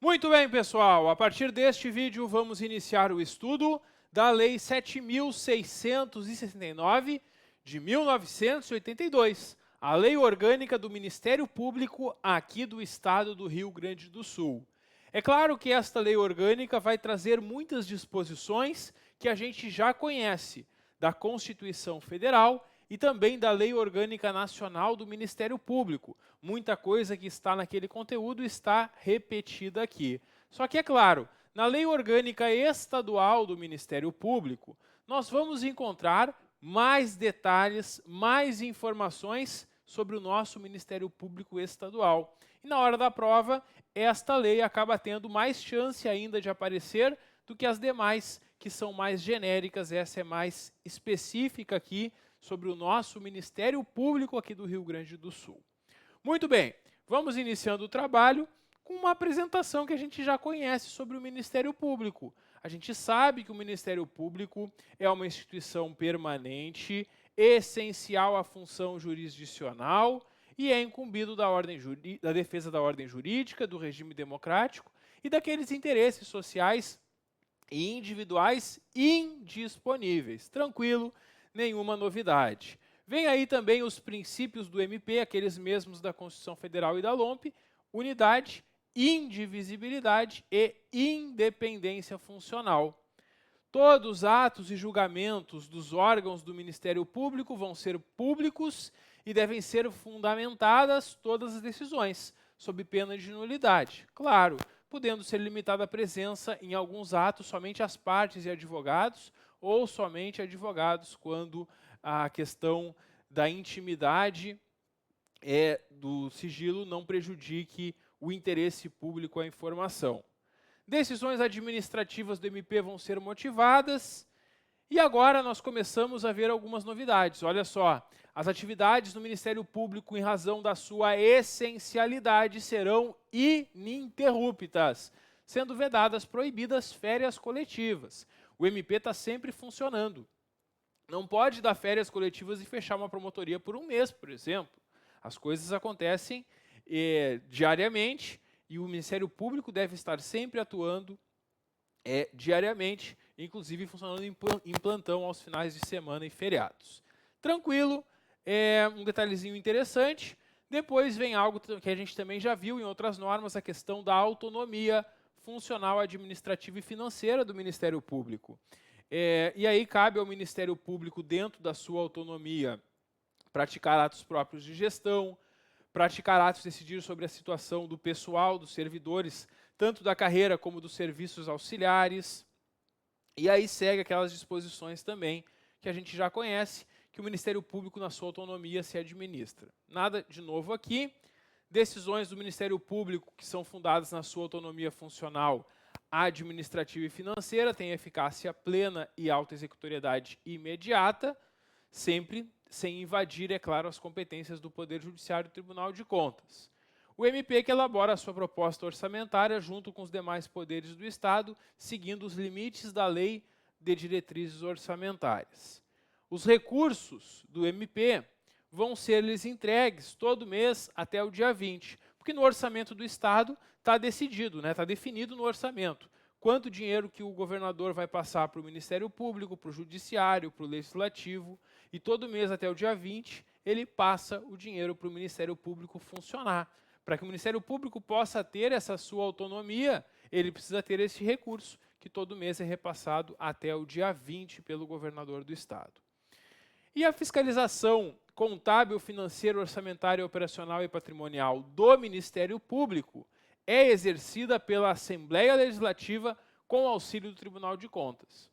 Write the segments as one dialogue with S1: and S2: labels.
S1: Muito bem, pessoal. A partir deste vídeo, vamos iniciar o estudo da Lei 7.669, de 1982, a Lei Orgânica do Ministério Público aqui do Estado do Rio Grande do Sul. É claro que esta lei orgânica vai trazer muitas disposições que a gente já conhece da Constituição Federal e também da Lei Orgânica Nacional do Ministério Público. Muita coisa que está naquele conteúdo está repetida aqui. Só que, é claro, na Lei Orgânica Estadual do Ministério Público, nós vamos encontrar mais detalhes, mais informações sobre o nosso Ministério Público Estadual. E na hora da prova, esta lei acaba tendo mais chance ainda de aparecer do que as demais, que são mais genéricas. Essa é mais específica aqui sobre o nosso Ministério Público aqui do Rio Grande do Sul. Muito bem, vamos iniciando o trabalho com uma apresentação que a gente já conhece sobre o Ministério Público. A gente sabe que o Ministério Público é uma instituição permanente, essencial à função jurisdicional e é incumbido da defesa da ordem jurídica, do regime democrático e daqueles interesses sociais e individuais indisponíveis. Tranquilo, nenhuma novidade. Vem aí também os princípios do MP, aqueles mesmos da Constituição Federal e da LOMP: unidade, indivisibilidade e independência funcional. Todos os atos e julgamentos dos órgãos do Ministério Público vão ser públicos e devem ser fundamentadas todas as decisões, sob pena de nulidade. Claro, podendo ser limitada a presença em alguns atos somente às partes e advogados, ou somente advogados quando a questão da intimidade do sigilo não prejudique o interesse público à informação. Decisões administrativas do MP vão ser motivadas. E agora nós começamos a ver algumas novidades. Olha só, as atividades do Ministério Público, em razão da sua essencialidade, serão ininterruptas, sendo vedadas, proibidas férias coletivas. O MP está sempre funcionando. Não pode dar férias coletivas e fechar uma promotoria por um mês, por exemplo. As coisas acontecem diariamente e o Ministério Público deve estar sempre atuando diariamente, inclusive funcionando em plantão aos finais de semana e feriados. Tranquilo, um detalhezinho interessante. Depois vem algo que a gente também já viu em outras normas, a questão da autonomia funcional, administrativa e financeira do Ministério Público. E aí cabe ao Ministério Público, dentro da sua autonomia, praticar atos próprios de gestão, praticar atos, decidir sobre a situação do pessoal, dos servidores, tanto da carreira como dos serviços auxiliares. E aí segue aquelas disposições também que a gente já conhece, que o Ministério Público, na sua autonomia, se administra. Nada de novo aqui. Decisões do Ministério Público que são fundadas na sua autonomia funcional, administrativa e financeira têm eficácia plena e autoexecutoriedade imediata, sempre sem invadir, é claro, as competências do Poder Judiciário e do Tribunal de Contas. O MP que elabora a sua proposta orçamentária junto com os demais poderes do Estado, seguindo os limites da Lei de Diretrizes Orçamentárias. Os recursos do MP vão ser-lhes entregues todo mês até o dia 20, porque no orçamento do Estado está decidido, está definido no orçamento quanto dinheiro que o governador vai passar para o Ministério Público, para o Judiciário, para o Legislativo, e todo mês até o dia 20 ele passa o dinheiro para o Ministério Público funcionar. Para que o Ministério Público possa ter essa sua autonomia, ele precisa ter esse recurso, que todo mês é repassado até o dia 20 pelo governador do Estado. E a fiscalização contábil, financeira, orçamentária, operacional e patrimonial do Ministério Público é exercida pela Assembleia Legislativa com auxílio do Tribunal de Contas.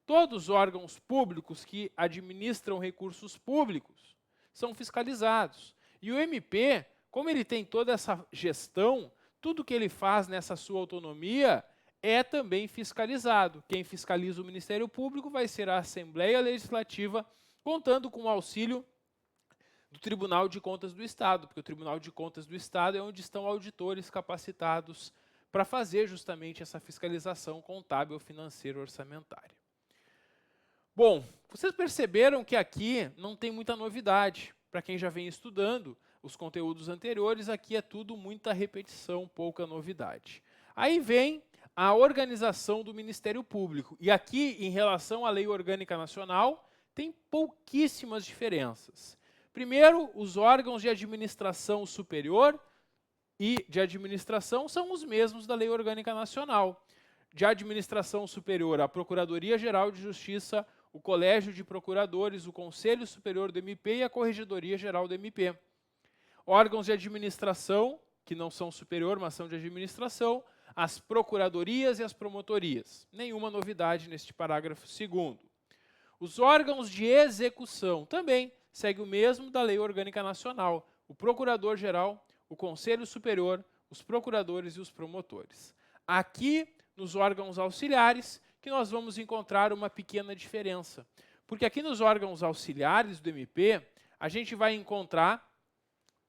S1: Todos os órgãos públicos que administram recursos públicos são fiscalizados. E o MP, como ele tem toda essa gestão, tudo que ele faz nessa sua autonomia é também fiscalizado. Quem fiscaliza o Ministério Público vai ser a Assembleia Legislativa, contando com o auxílio do Tribunal de Contas do Estado, porque o Tribunal de Contas do Estado é onde estão auditores capacitados para fazer justamente essa fiscalização contábil, financeira e orçamentária. Bom, vocês perceberam que aqui não tem muita novidade. Para quem já vem estudando os conteúdos anteriores, aqui é tudo muita repetição, pouca novidade. Aí vem a organização do Ministério Público. E aqui, em relação à Lei Orgânica Nacional, tem pouquíssimas diferenças. Primeiro, os órgãos de administração superior e de administração são os mesmos da Lei Orgânica Nacional. De administração superior, a Procuradoria-Geral de Justiça, o Colégio de Procuradores, o Conselho Superior do MP e a Corregedoria-Geral do MP. Órgãos de administração, que não são superior, mas são de administração, as procuradorias e as promotorias. Nenhuma novidade neste parágrafo 2º. Os órgãos de execução também seguem o mesmo da Lei Orgânica Nacional, o Procurador-Geral, o Conselho Superior, os procuradores e os promotores. Aqui, nos órgãos auxiliares, que nós vamos encontrar uma pequena diferença. Porque aqui nos órgãos auxiliares do MP, a gente vai encontrar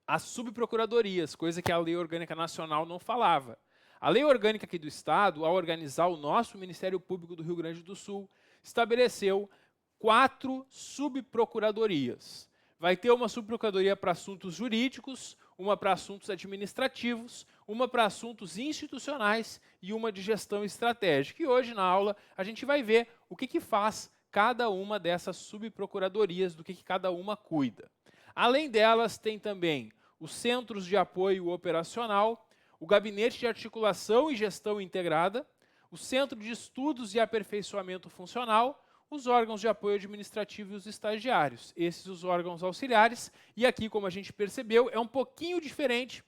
S1: as subprocuradorias, coisa que a Lei Orgânica Nacional não falava. A Lei Orgânica aqui do Estado, ao organizar o nosso Ministério Público do Rio Grande do Sul, estabeleceu 4 subprocuradorias. Vai ter uma subprocuradoria para assuntos jurídicos, uma para assuntos administrativos, uma para assuntos institucionais e uma de gestão estratégica. E hoje, na aula, a gente vai ver o que faz cada uma dessas subprocuradorias, do que cada uma cuida. Além delas, tem também os Centros de Apoio Operacional, o Gabinete de Articulação e Gestão Integrada, o Centro de Estudos e Aperfeiçoamento Funcional, os órgãos de apoio administrativo e os estagiários. Esses os órgãos auxiliares. E aqui, como a gente percebeu, é um pouquinho diferente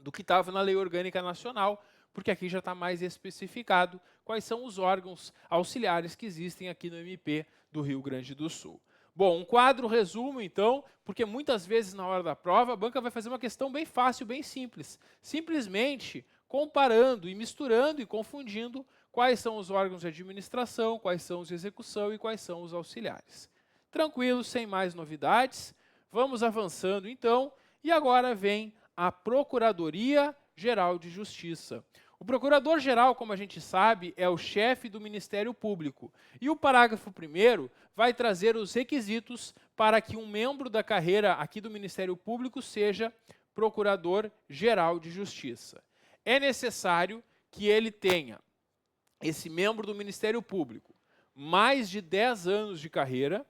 S1: do que estava na Lei Orgânica Nacional, porque aqui já está mais especificado quais são os órgãos auxiliares que existem aqui no MP do Rio Grande do Sul. Bom, um quadro resumo, então, porque muitas vezes na hora da prova a banca vai fazer uma questão bem fácil, bem simples. Simplesmente comparando e misturando e confundindo quais são os órgãos de administração, quais são os de execução e quais são os auxiliares. Tranquilo, sem mais novidades, vamos avançando então, e agora vem a Procuradoria-Geral de Justiça. O Procurador-Geral, como a gente sabe, é o chefe do Ministério Público. E o parágrafo 1º vai trazer os requisitos para que um membro da carreira aqui do Ministério Público seja Procurador-Geral de Justiça. É necessário que ele tenha, esse membro do Ministério Público, mais de 10 anos de carreira,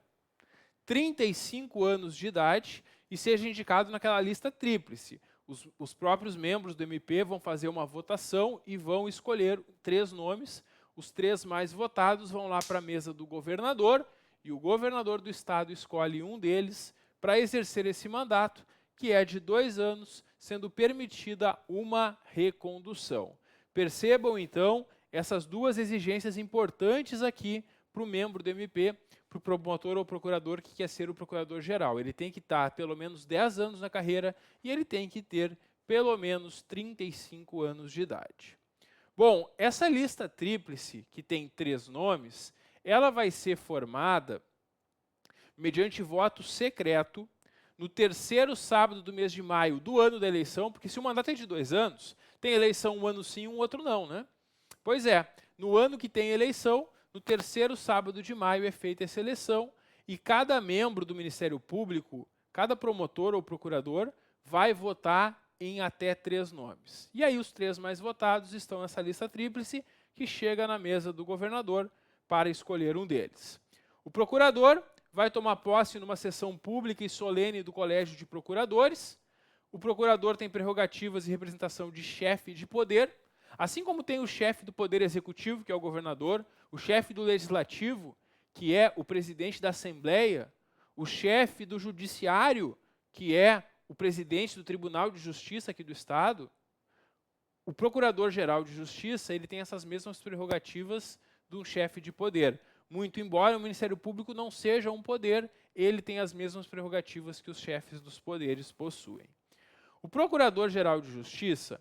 S1: 35 anos de idade e seja indicado naquela lista tríplice. Os próprios membros do MP vão fazer uma votação e vão escolher 3 nomes. Os 3 mais votados vão lá para a mesa do governador e o governador do estado escolhe um deles para exercer esse mandato, que é de 2 anos, sendo permitida uma recondução. Percebam, então, essas 2 exigências importantes aqui para o membro do MP, para o promotor ou procurador que quer ser o procurador-geral. Ele tem que estar pelo menos 10 anos na carreira e ele tem que ter pelo menos 35 anos de idade. Bom, essa lista tríplice, que tem 3 nomes, ela vai ser formada mediante voto secreto no 3º sábado do mês de maio do ano da eleição, porque se o mandato é de 2 anos, tem eleição um ano sim, um outro não, né? Pois é, no ano que tem eleição, no 3º sábado de maio é feita essa eleição e cada membro do Ministério Público, cada promotor ou procurador, vai votar em até 3 nomes. E aí os 3 mais votados estão nessa lista tríplice que chega na mesa do governador para escolher um deles. O procurador vai tomar posse numa sessão pública e solene do Colégio de Procuradores. O procurador tem prerrogativas e representação de chefe de poder, assim como tem o chefe do Poder Executivo, que é o governador, o chefe do Legislativo, que é o presidente da Assembleia, o chefe do Judiciário, que é o presidente do Tribunal de Justiça aqui do Estado, o Procurador-Geral de Justiça, ele tem essas mesmas prerrogativas do chefe de poder. Muito embora o Ministério Público não seja um poder, ele tem as mesmas prerrogativas que os chefes dos poderes possuem. O Procurador-Geral de Justiça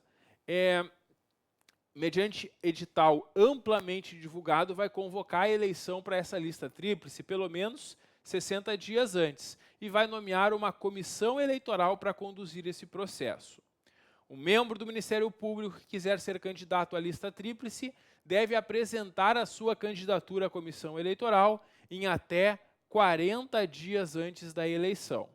S1: mediante edital amplamente divulgado, vai convocar a eleição para essa lista tríplice pelo menos 60 dias antes e vai nomear uma comissão eleitoral para conduzir esse processo. O membro do Ministério Público que quiser ser candidato à lista tríplice deve apresentar a sua candidatura à comissão eleitoral em até 40 dias antes da eleição.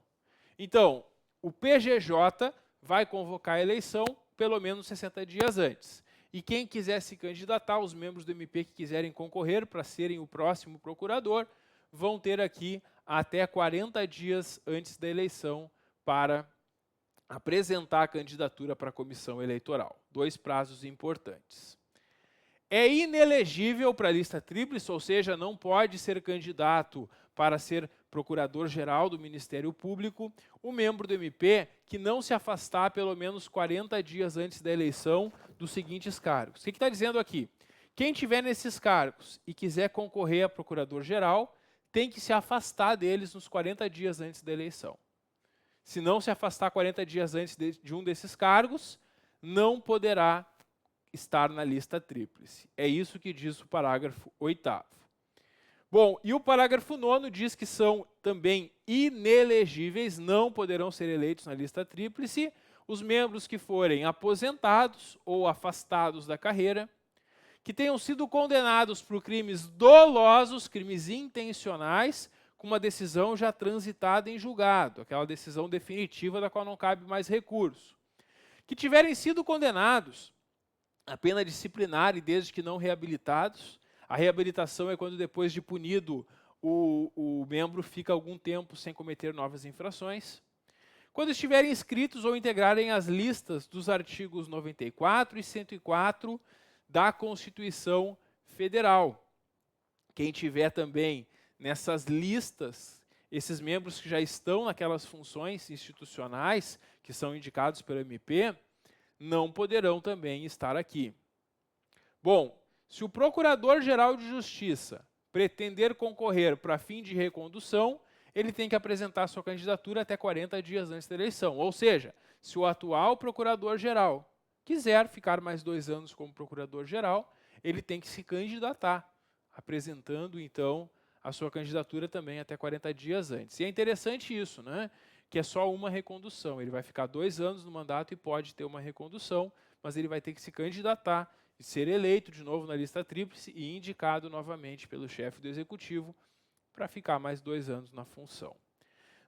S1: Então, o PGJ vai convocar a eleição pelo menos 60 dias antes. e quem quiser se candidatar, os membros do MP que quiserem concorrer para serem o próximo procurador, vão ter aqui até 40 dias antes da eleição para apresentar a candidatura para a comissão eleitoral. 2 prazos importantes. É inelegível para a lista tríplice, ou seja, não pode ser candidato para ser procurador-geral do Ministério Público o membro do MP que não se afastar pelo menos 40 dias antes da eleição dos seguintes cargos. O que está dizendo aqui? Quem tiver nesses cargos e quiser concorrer a procurador-geral tem que se afastar deles nos 40 dias antes da eleição. Se não se afastar 40 dias antes de um desses cargos, não poderá estar na lista tríplice. É isso que diz o parágrafo 8º. Bom, e o parágrafo 9º diz que são também inelegíveis, não poderão ser eleitos na lista tríplice, os membros que forem aposentados ou afastados da carreira, que tenham sido condenados por crimes dolosos, crimes intencionais, com uma decisão já transitada em julgado, aquela decisão definitiva da qual não cabe mais recurso. Que tiverem sido condenados a pena disciplinar e desde que não reabilitados. A reabilitação é quando depois de punido o membro fica algum tempo sem cometer novas infrações. Quando estiverem inscritos ou integrarem as listas dos artigos 94 e 104 da Constituição Federal. Quem tiver também nessas listas, esses membros que já estão naquelas funções institucionais que são indicados pelo MP, não poderão também estar aqui. Bom, se o Procurador-Geral de Justiça pretender concorrer para fim de recondução, ele tem que apresentar sua candidatura até 40 dias antes da eleição. Ou seja, se o atual Procurador-Geral quiser ficar mais 2 anos como Procurador-Geral, ele tem que se candidatar, apresentando, então, a sua candidatura também até 40 dias antes. E é interessante isso, né? Que é só uma recondução. Ele vai ficar 2 anos no mandato e pode ter uma recondução, mas ele vai ter que se candidatar e ser eleito de novo na lista tríplice e indicado novamente pelo chefe do Executivo para ficar mais 2 anos na função.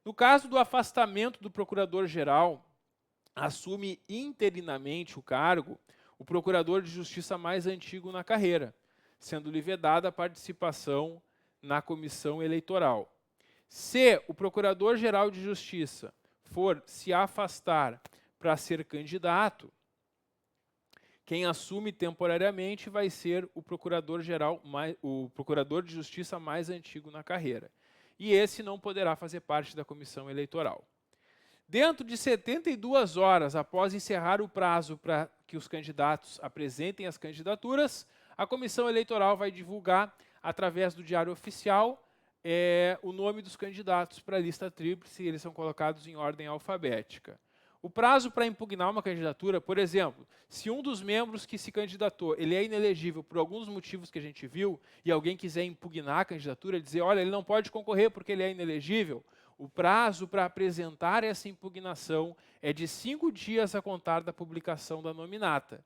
S1: No caso do afastamento do Procurador-Geral, assume interinamente o cargo o Procurador de Justiça mais antigo na carreira, sendo-lhe vedada a participação na comissão eleitoral. Se o Procurador-Geral de Justiça for se afastar para ser candidato, quem assume temporariamente vai ser o Procurador de Justiça mais antigo na carreira. E esse não poderá fazer parte da comissão eleitoral. Dentro de 72 horas após encerrar o prazo para que os candidatos apresentem as candidaturas, a comissão eleitoral vai divulgar, através do Diário Oficial, o nome dos candidatos para a lista tríplice, e eles são colocados em ordem alfabética. O prazo para impugnar uma candidatura, por exemplo, se um dos membros que se candidatou ele é inelegível por alguns motivos que a gente viu, e alguém quiser impugnar a candidatura, dizer, olha, ele não pode concorrer porque ele é inelegível, o prazo para apresentar essa impugnação é de 5 dias a contar da publicação da nominata.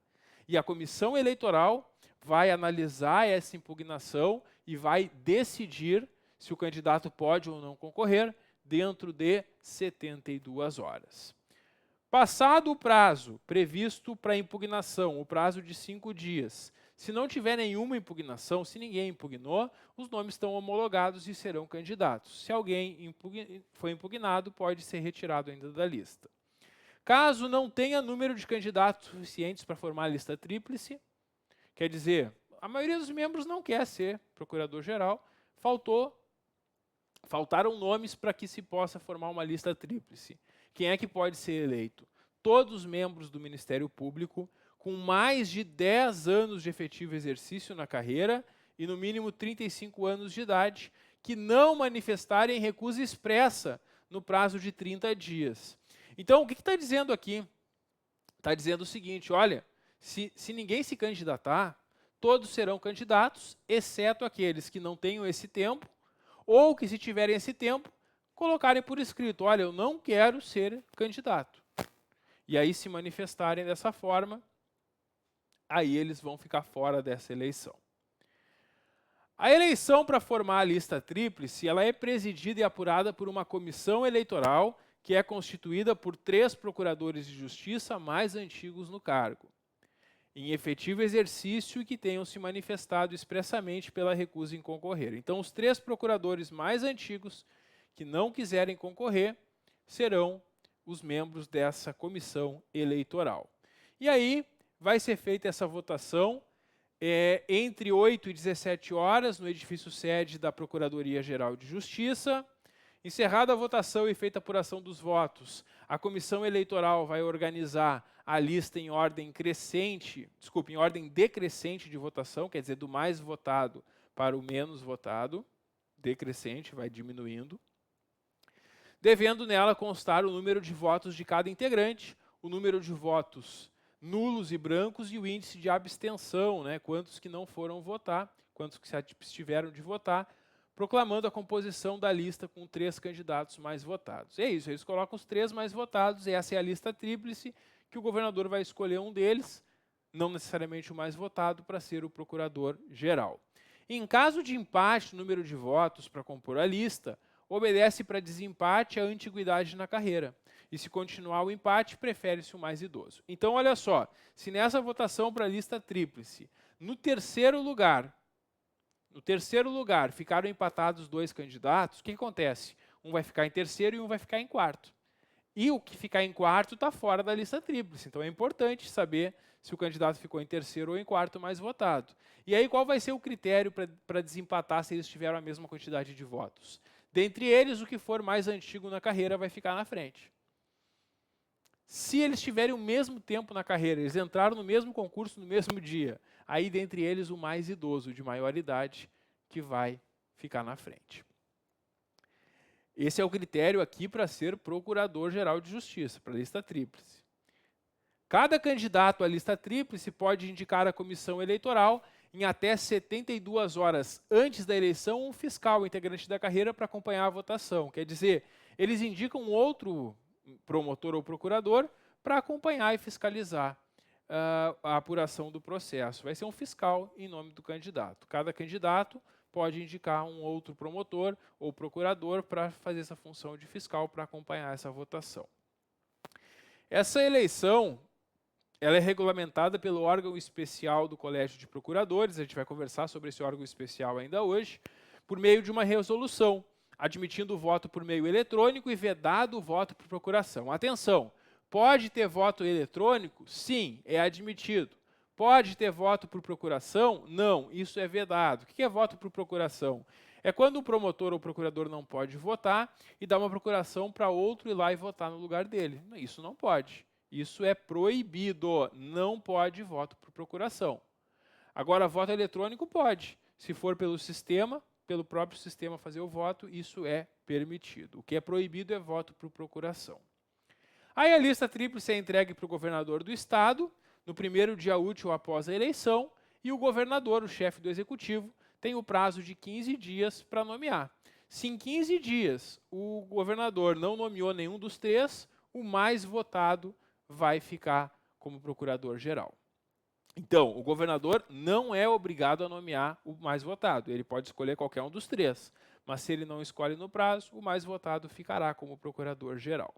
S1: E a comissão eleitoral vai analisar essa impugnação e vai decidir se o candidato pode ou não concorrer dentro de 72 horas. Passado o prazo previsto para impugnação, o prazo de 5 dias, se não tiver nenhuma impugnação, se ninguém impugnou, os nomes estão homologados e serão candidatos. Se alguém foi impugnado, pode ser retirado ainda da lista. Caso não tenha número de candidatos suficientes para formar a lista tríplice, quer dizer, a maioria dos membros não quer ser procurador-geral, faltaram nomes para que se possa formar uma lista tríplice. Quem é que pode ser eleito? Todos os membros do Ministério Público com mais de 10 anos de efetivo exercício na carreira e no mínimo 35 anos de idade, que não manifestarem recusa expressa no prazo de 30 dias. Então, o que está dizendo aqui? Está dizendo o seguinte, olha, se ninguém se candidatar, todos serão candidatos, exceto aqueles que não tenham esse tempo, ou que, se tiverem esse tempo, colocarem por escrito, olha, eu não quero ser candidato. E aí, se manifestarem dessa forma, aí eles vão ficar fora dessa eleição. A eleição para formar a lista tríplice, ela é presidida e apurada por uma comissão eleitoral que é constituída por 3 procuradores de justiça mais antigos no cargo. em efetivo exercício e que tenham se manifestado expressamente pela recusa em concorrer. Então, os 3 procuradores mais antigos que não quiserem concorrer serão os membros dessa comissão eleitoral. E aí vai ser feita essa votação entre 8 e 17 horas no edifício sede da Procuradoria-Geral de Justiça. Encerrada a votação e feita a apuração dos votos, a comissão eleitoral vai organizar a lista em ordem em ordem decrescente de votação, quer dizer, do mais votado para o menos votado, decrescente, vai diminuindo, devendo nela constar o número de votos de cada integrante, o número de votos nulos e brancos e o índice de abstenção, né, quantos que não foram votar, quantos que se abstiveram de votar, proclamando a composição da lista com 3 candidatos mais votados. É isso, eles colocam os 3 mais votados, e essa é a lista tríplice, que o governador vai escolher um deles, não necessariamente o mais votado, para ser o procurador-geral. Em caso de empate no número de votos para compor a lista, obedece para desempate a antiguidade na carreira. E se continuar o empate, prefere-se o mais idoso. Então, olha só, se nessa votação para a lista tríplice, no terceiro lugar ficaram empatados 2 candidatos, o que acontece? Um vai ficar em terceiro e um vai ficar em quarto. E o que ficar em quarto está fora da lista tríplice. Então é importante saber se o candidato ficou em terceiro ou em quarto mais votado. E aí qual vai ser o critério para desempatar se eles tiveram a mesma quantidade de votos? Dentre eles, o que for mais antigo na carreira vai ficar na frente. Se eles tiverem o mesmo tempo na carreira, eles entraram no mesmo concurso no mesmo dia, aí dentre eles o mais idoso, de maior idade, que vai ficar na frente. Esse é o critério aqui para ser Procurador-Geral de Justiça, para a lista tríplice. Cada candidato à lista tríplice pode indicar à comissão eleitoral, em até 72 horas antes da eleição, um fiscal integrante da carreira para acompanhar a votação. Quer dizer, eles indicam outro promotor ou procurador para acompanhar e fiscalizar a apuração do processo. Vai ser um fiscal em nome do candidato. Cada candidato pode indicar um outro promotor ou procurador para fazer essa função de fiscal para acompanhar essa votação. Essa eleição ela é regulamentada pelo órgão especial do Colégio de Procuradores, a gente vai conversar sobre esse órgão especial ainda hoje, por meio de uma resolução, admitindo o voto por meio eletrônico e vedado o voto por procuração. Atenção, pode ter voto eletrônico? Sim, é admitido. Pode ter voto por procuração? Não, isso é vedado. O que é voto por procuração? É quando o promotor ou procurador não pode votar e dá uma procuração para outro ir lá e votar no lugar dele. Isso não pode. Isso é proibido. Não pode voto por procuração. Agora, voto eletrônico pode. Se for pelo sistema, pelo próprio sistema fazer o voto, isso é permitido. O que é proibido é voto por procuração. Aí a lista tríplice é entregue para o governador do estado, no primeiro dia útil após a eleição, e o governador, o chefe do executivo, tem o prazo de 15 dias para nomear. Se em 15 dias o governador não nomeou nenhum dos 3, o mais votado vai ficar como procurador-geral. Então, o governador não é obrigado a nomear o mais votado, ele pode escolher qualquer um dos 3, mas se ele não escolhe no prazo, o mais votado ficará como procurador-geral.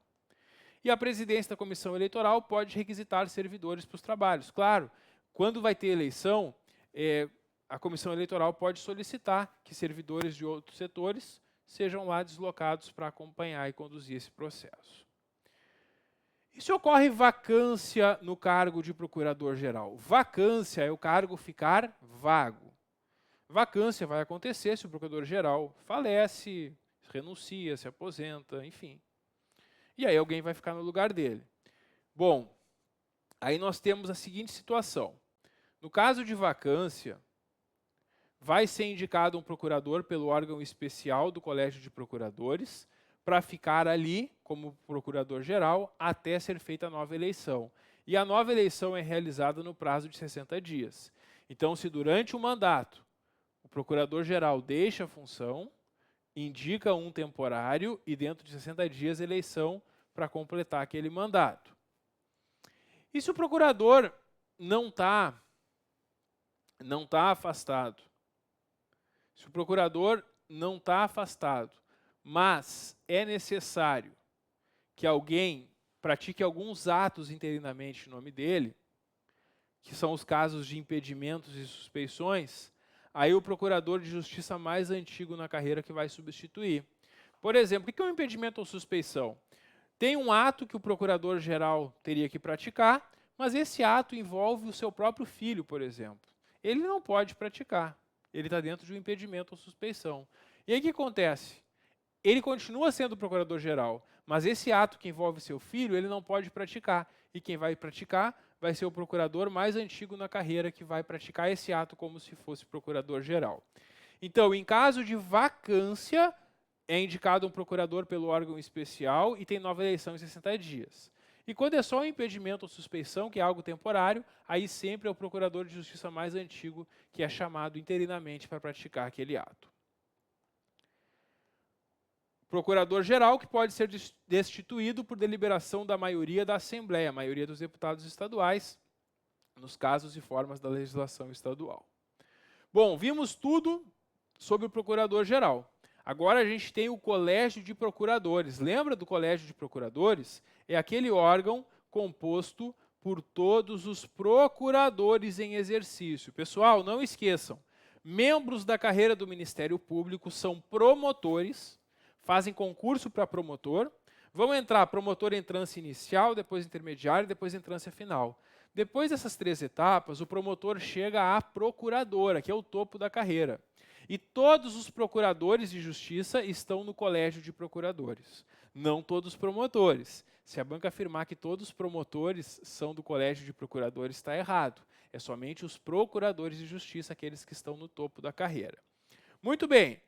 S1: E a presidência da comissão eleitoral pode requisitar servidores para os trabalhos. Claro, quando vai ter eleição, a comissão eleitoral pode solicitar que servidores de outros setores sejam lá deslocados para acompanhar e conduzir esse processo. E se ocorre vacância no cargo de procurador-geral? Vacância é o cargo ficar vago. Vacância vai acontecer se o procurador-geral falece, renuncia, se aposenta, enfim. E aí alguém vai ficar no lugar dele. Bom, aí nós temos a seguinte situação. No caso de vacância, vai ser indicado um procurador pelo órgão especial do Colégio de Procuradores para ficar ali como procurador-geral até ser feita a nova eleição. E a nova eleição é realizada no prazo de 60 dias. Então, se durante o mandato o procurador-geral deixa a função, indica um temporário e dentro de 60 dias eleição para completar aquele mandato. E se o procurador não está afastado? Se o procurador não está afastado, mas é necessário que alguém pratique alguns atos interinamente em nome dele, que são os casos de impedimentos e suspeições, aí o procurador de justiça mais antigo na carreira que vai substituir. Por exemplo, o que é um impedimento ou suspeição? Tem um ato que o procurador-geral teria que praticar, mas esse ato envolve o seu próprio filho, por exemplo. Ele não pode praticar. Ele está dentro de um impedimento ou suspeição. E aí o que acontece? Ele continua sendo procurador-geral, mas esse ato que envolve seu filho, ele não pode praticar. E quem vai praticar vai ser o procurador mais antigo na carreira que vai praticar esse ato como se fosse procurador-geral. Então, em caso de vacância, é indicado um procurador pelo órgão especial e tem nova eleição em 60 dias. E quando é só um impedimento ou suspeição, que é algo temporário, aí sempre é o procurador de justiça mais antigo que é chamado interinamente para praticar aquele ato. Procurador-geral que pode ser destituído por deliberação da maioria da Assembleia, a maioria dos deputados estaduais, nos casos e formas da legislação estadual. Bom, vimos tudo sobre o procurador-geral. Agora a gente tem o Colégio de Procuradores. Lembra do Colégio de Procuradores? É aquele órgão composto por todos os procuradores em exercício. Pessoal, não esqueçam, membros da carreira do Ministério Público são promotores, fazem concurso para promotor, vão entrar promotor em entrância inicial, depois intermediário, depois entrância final. Depois dessas 3 etapas, o promotor chega à procuradora, que é o topo da carreira. E todos os procuradores de justiça estão no Colégio de Procuradores. Não todos os promotores. Se a banca afirmar que todos os promotores são do Colégio de Procuradores, está errado. É somente os procuradores de justiça, aqueles que estão no topo da carreira. Muito bem.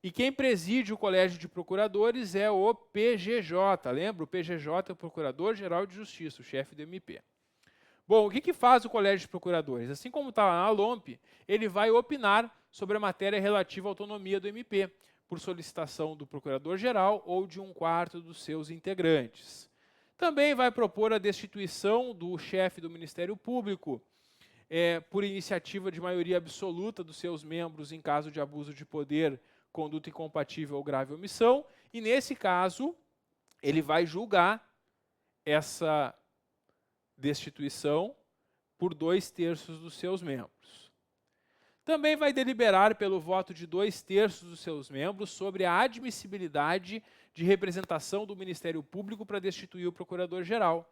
S1: E quem preside o Colégio de Procuradores é o PGJ. Lembra? O PGJ é o Procurador-Geral de Justiça, o chefe do MP. Bom, o que faz o Colégio de Procuradores? Assim como está lá na LOMP, ele vai opinar sobre a matéria relativa à autonomia do MP, por solicitação do Procurador-Geral ou de 1/4 dos seus integrantes. Também vai propor a destituição do chefe do Ministério Público por iniciativa de maioria absoluta dos seus membros em caso de abuso de poder, conduta incompatível ou grave omissão, e nesse caso ele vai julgar essa destituição por 2/3 dos seus membros. Também vai deliberar pelo voto de 2/3 dos seus membros sobre a admissibilidade de representação do Ministério Público para destituir o Procurador-Geral.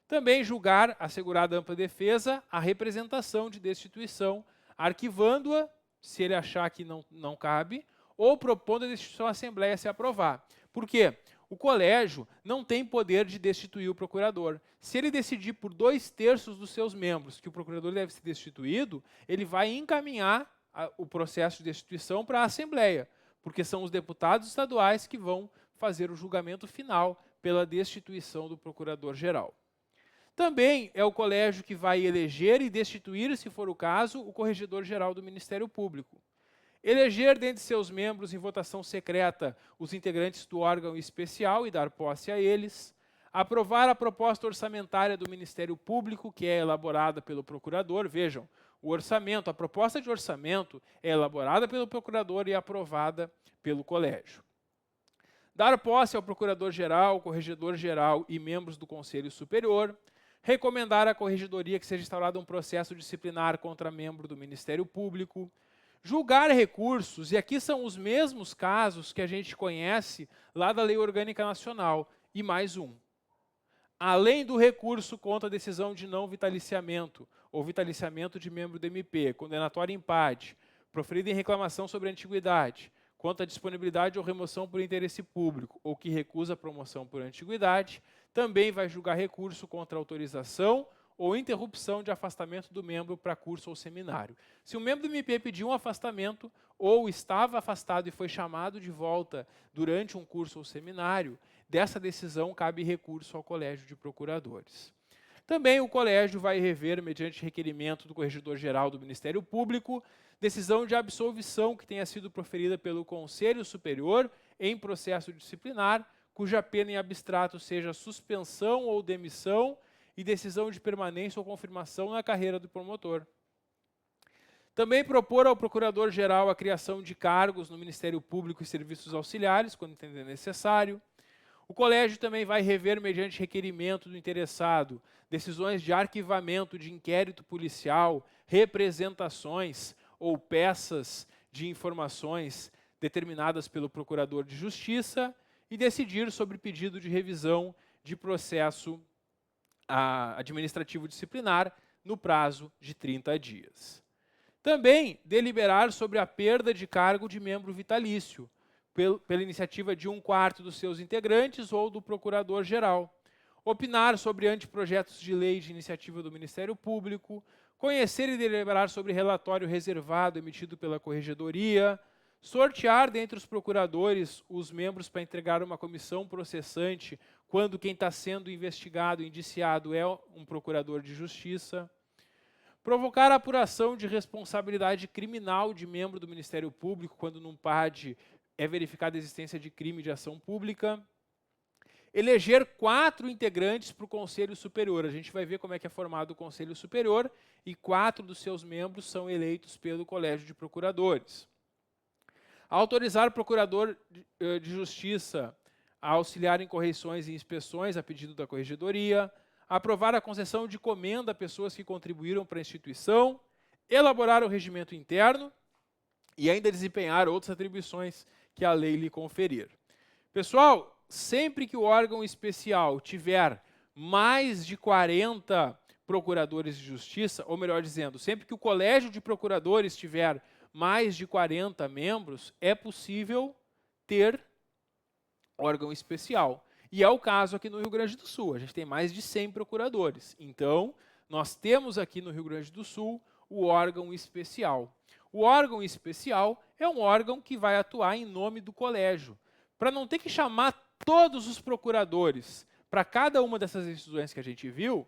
S1: Também julgar, assegurada ampla defesa, a representação de destituição, arquivando-a, se ele achar que não cabe, ou propondo a destituição à Assembleia se aprovar. Por quê? O colégio não tem poder de destituir o procurador. Se ele decidir por 2/3 dos seus membros que o procurador deve ser destituído, ele vai encaminhar o processo de destituição para a Assembleia, porque são os deputados estaduais que vão fazer o julgamento final pela destituição do procurador-geral. Também é o colégio que vai eleger e destituir, se for o caso, o corregedor-geral do Ministério Público. Eleger dentre seus membros em votação secreta os integrantes do órgão especial e dar posse a eles. Aprovar a proposta orçamentária do Ministério Público, que é elaborada pelo procurador. Vejam, o orçamento, a proposta de orçamento é elaborada pelo procurador e aprovada pelo colégio. Dar posse ao procurador-geral, corregedor-geral e membros do Conselho Superior. Recomendar à corregedoria que seja instaurado um processo disciplinar contra membro do Ministério Público. Julgar recursos, e aqui são os mesmos casos que a gente conhece lá da Lei Orgânica Nacional, e mais um. Além do recurso contra a decisão de não vitaliciamento, ou vitaliciamento de membro do MP, condenatório em parte, proferida em reclamação sobre a antiguidade, quanto à disponibilidade ou remoção por interesse público, ou que recusa a promoção por antiguidade, também vai julgar recurso contra a autorização ou interrupção de afastamento do membro para curso ou seminário. Se o membro do MP pediu um afastamento ou estava afastado e foi chamado de volta durante um curso ou seminário, dessa decisão cabe recurso ao Colégio de Procuradores. Também o colégio vai rever, mediante requerimento do Corregedor-Geral do Ministério Público, decisão de absolvição que tenha sido proferida pelo Conselho Superior em processo disciplinar, cuja pena em abstrato seja suspensão ou demissão e decisão de permanência ou confirmação na carreira do promotor. Também propor ao Procurador-Geral a criação de cargos no Ministério Público e serviços auxiliares, quando entender necessário. O colégio também vai rever, mediante requerimento do interessado, decisões de arquivamento de inquérito policial, representações ou peças de informações determinadas pelo Procurador de Justiça e decidir sobre pedido de revisão de processo administrativo disciplinar no prazo de 30 dias. Também deliberar sobre a perda de cargo de membro vitalício, pela iniciativa de 1/4 dos seus integrantes ou do Procurador-Geral. Opinar sobre anteprojetos de lei de iniciativa do Ministério Público, conhecer e deliberar sobre relatório reservado emitido pela Corregedoria, sortear dentre os procuradores os membros para entregar uma comissão processante quando quem está sendo investigado e indiciado é um procurador de justiça, provocar a apuração de responsabilidade criminal de membro do Ministério Público quando num PAD é verificada a existência de crime de ação pública, eleger 4 integrantes para o Conselho Superior. A gente vai ver como é que é formado o Conselho Superior e 4 dos seus membros são eleitos pelo Colégio de Procuradores. Autorizar o Procurador de Justiça a auxiliar em correições e inspeções a pedido da Corregedoria, aprovar a concessão de comenda a pessoas que contribuíram para a instituição, elaborar o regimento interno e ainda desempenhar outras atribuições que a lei lhe conferir. Pessoal, sempre que o órgão especial tiver mais de 40 procuradores de justiça, ou melhor dizendo, sempre que o colégio de procuradores tiver mais de 40 membros, é possível ter órgão especial. E é o caso aqui no Rio Grande do Sul. A gente tem mais de 100 procuradores. Então, nós temos aqui no Rio Grande do Sul o órgão especial. O órgão especial é um órgão que vai atuar em nome do colégio. Para não ter que chamar todos os procuradores para cada uma dessas decisões que a gente viu,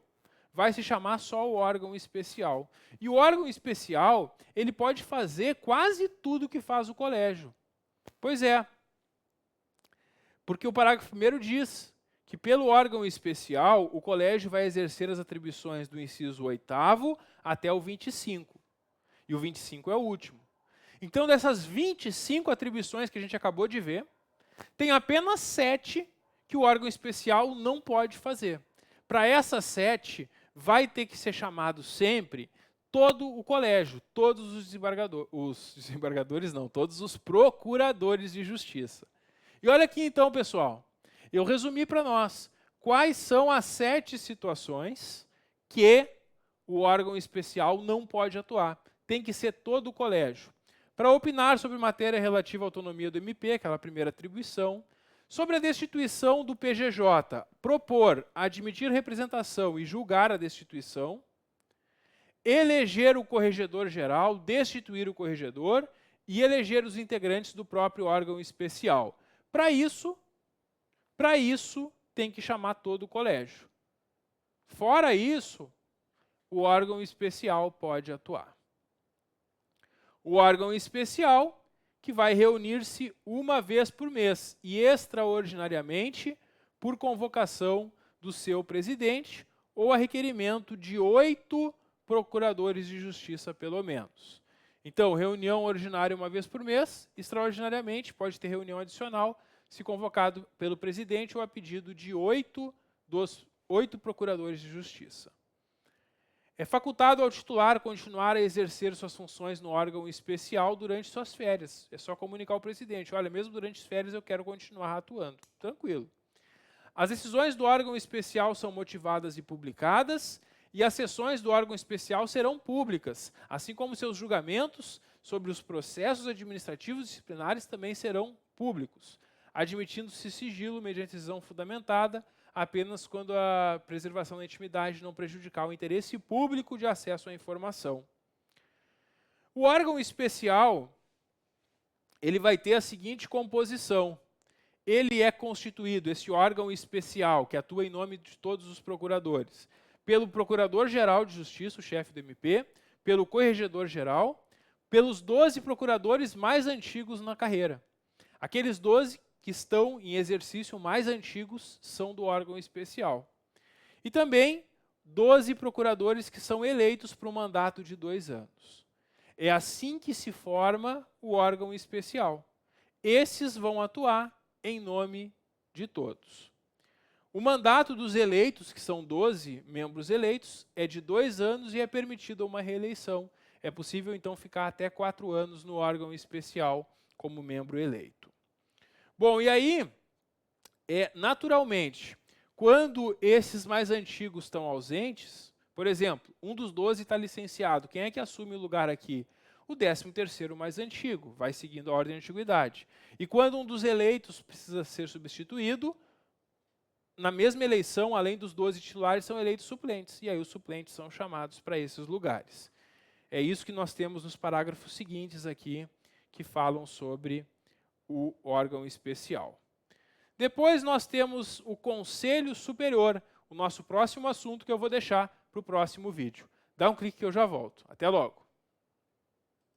S1: vai se chamar só o órgão especial. E o órgão especial, ele pode fazer quase tudo que faz o colégio. Pois é. Porque o parágrafo 1º diz que pelo órgão especial, o colégio vai exercer as atribuições do inciso 8º até o 25. E o 25 é o último. Então, dessas 25 atribuições que a gente acabou de ver, tem apenas 7 que o órgão especial não pode fazer. Para essas 7, vai ter que ser chamado sempre todo o colégio, todos todos os procuradores de justiça. E olha aqui então, pessoal, eu resumi para nós quais são as 7 situações que o órgão especial não pode atuar. Tem que ser todo o colégio. Para opinar sobre matéria relativa à autonomia do MP, aquela primeira atribuição, sobre a destituição do PGJ, propor, admitir representação e julgar a destituição, eleger o corregedor-geral, destituir o corregedor e eleger os integrantes do próprio órgão especial. Para isso, tem que chamar todo o colégio. Fora isso, o órgão especial pode atuar. O órgão especial que vai reunir-se uma vez por mês e extraordinariamente por convocação do seu presidente ou a requerimento de 8 procuradores de justiça, pelo menos. Então, reunião ordinária uma vez por mês, extraordinariamente pode ter reunião adicional, se convocado pelo presidente ou a pedido de 8 procuradores de justiça. É facultado ao titular continuar a exercer suas funções no órgão especial durante suas férias. É só comunicar ao presidente, olha, mesmo durante as férias eu quero continuar atuando. Tranquilo. As decisões do órgão especial são motivadas e publicadas, e as sessões do órgão especial serão públicas, assim como seus julgamentos sobre os processos administrativos e disciplinares também serão públicos, admitindo-se sigilo mediante decisão fundamentada, apenas quando a preservação da intimidade não prejudicar o interesse público de acesso à informação. O órgão especial, ele vai ter a seguinte composição. Ele é constituído, esse órgão especial, que atua em nome de todos os procuradores, pelo Procurador-Geral de Justiça, o chefe do MP, pelo Corregedor-Geral, pelos 12 procuradores mais antigos na carreira. Aqueles 12 que estão em exercício mais antigos são do órgão especial. E também 12 procuradores que são eleitos para um mandato de 2 anos. É assim que se forma o órgão especial. Esses vão atuar em nome de todos. O mandato dos eleitos, que são 12 membros eleitos, é de 2 anos e é permitida uma reeleição. É possível, então, ficar até 4 anos no órgão especial como membro eleito. Bom, e aí, naturalmente, quando esses mais antigos estão ausentes, por exemplo, um dos 12 está licenciado, quem é que assume o lugar aqui? O 13º mais antigo, vai seguindo a ordem de antiguidade. E quando um dos eleitos precisa ser substituído, na mesma eleição, além dos 12 titulares, são eleitos suplentes, e aí os suplentes são chamados para esses lugares. É isso que nós temos nos parágrafos seguintes aqui, que falam sobre o órgão especial. Depois nós temos o Conselho Superior, o nosso próximo assunto que eu vou deixar para o próximo vídeo. Dá um clique que eu já volto. Até logo!